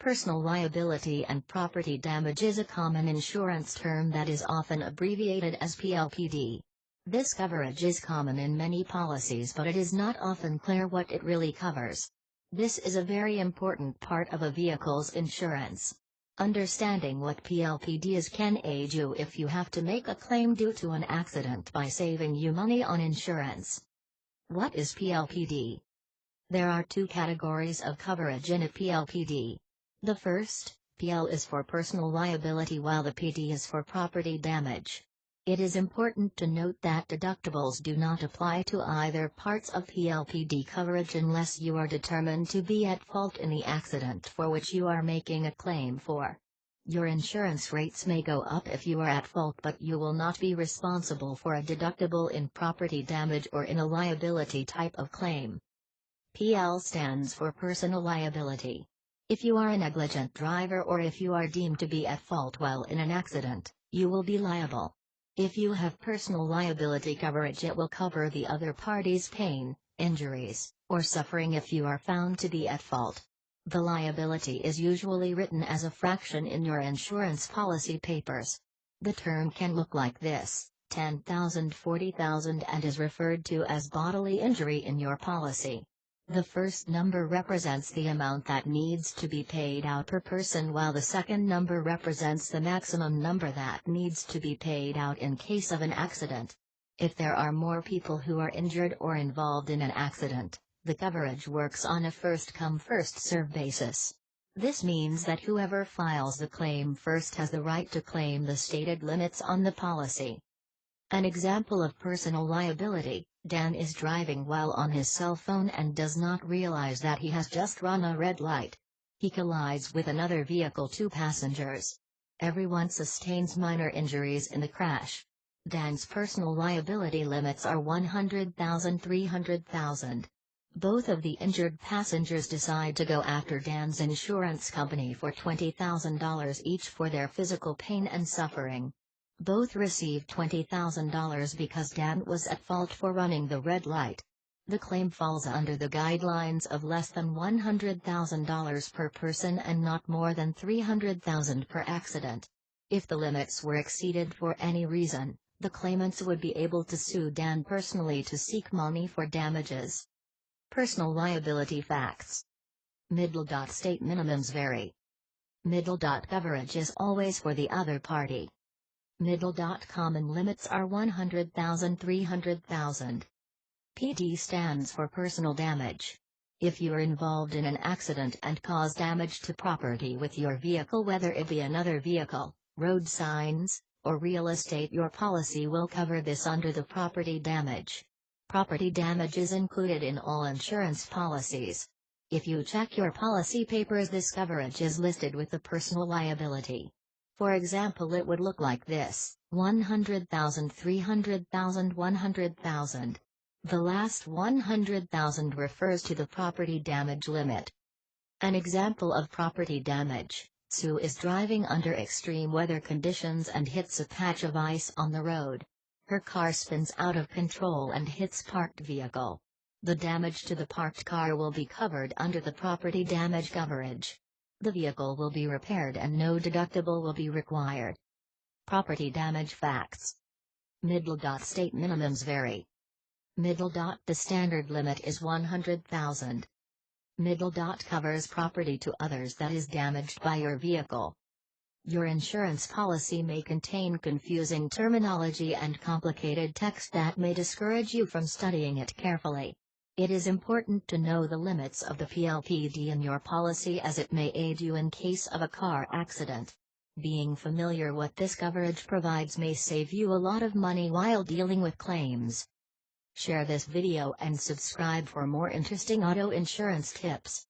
Personal liability and property damage is a common insurance term that is often abbreviated as PLPD. This coverage is common in many policies, but it is not often clear what it really covers. This is a very important part of a vehicle's insurance. Understanding what PLPD is can aid you if you have to make a claim due to an accident by saving you money on insurance. What is PLPD? There are two categories of coverage in a PLPD. The first, PL, is for personal liability while the PD is for property damage. It is important to note that deductibles do not apply to either parts of PLPD coverage unless you are determined to be at fault in the accident for which you are making a claim for. Your insurance rates may go up if you are at fault, but you will not be responsible for a deductible in property damage or in a liability type of claim. PL stands for personal liability. If you are a negligent driver or if you are deemed to be at fault while in an accident, you will be liable. If you have personal liability coverage, it will cover the other party's pain, injuries, or suffering if you are found to be at fault. The liability is usually written as a fraction in your insurance policy papers. The term can look like this: 10,000, 40,000, and is referred to as bodily injury in your policy. The first number represents the amount that needs to be paid out per person, while the second number represents the maximum number that needs to be paid out in case of an accident. If there are more people who are injured or involved in an accident, the coverage works on a first-come first-served basis. This means that whoever files the claim first has the right to claim the stated limits on the policy. An example of personal liability: Dan is driving while on his cell phone and does not realize that he has just run a red light. He collides with another vehicle, 2 passengers. Everyone sustains minor injuries in the crash. Dan's personal liability limits are $100,000, $300,000. Both of the injured passengers decide to go after Dan's insurance company for $20,000 each for their physical pain and suffering. Both receive $20,000 because Dan was at fault for running the red light. The claim falls under the guidelines of less than $100,000 per person and not more than $300,000 per accident. If the limits were exceeded for any reason, the claimants would be able to sue Dan personally to seek money for damages. Personal liability facts. State minimums vary. Coverage is always for the other party. Common limits are $100,000, $300,000. PD stands for personal damage. If you are involved in an accident and cause damage to property with your vehicle, whether it be another vehicle, road signs, or real estate, your policy will cover this under the property damage. Property damage is included in all insurance policies. If you check your policy papers, this coverage is listed with the personal liability. For example, it would look like this: 100,000, 300,000, 100,000. The last 100,000 refers to the property damage limit. An example of property damage: Sue is driving under extreme weather conditions and hits a patch of ice on the road. Her car spins out of control and hits parked vehicle. The damage to the parked car will be covered under the property damage coverage. The vehicle will be repaired and no deductible will be required. Property damage facts. State minimums vary. The standard limit is $100,000. Covers property to others that is damaged by your vehicle. Your insurance policy may contain confusing terminology and complicated text that may discourage you from studying it carefully. It is important to know the limits of the PLPD in your policy, as it may aid you in case of a car accident. Being familiar what this coverage provides may save you a lot of money while dealing with claims. Share this video and subscribe for more interesting auto insurance tips.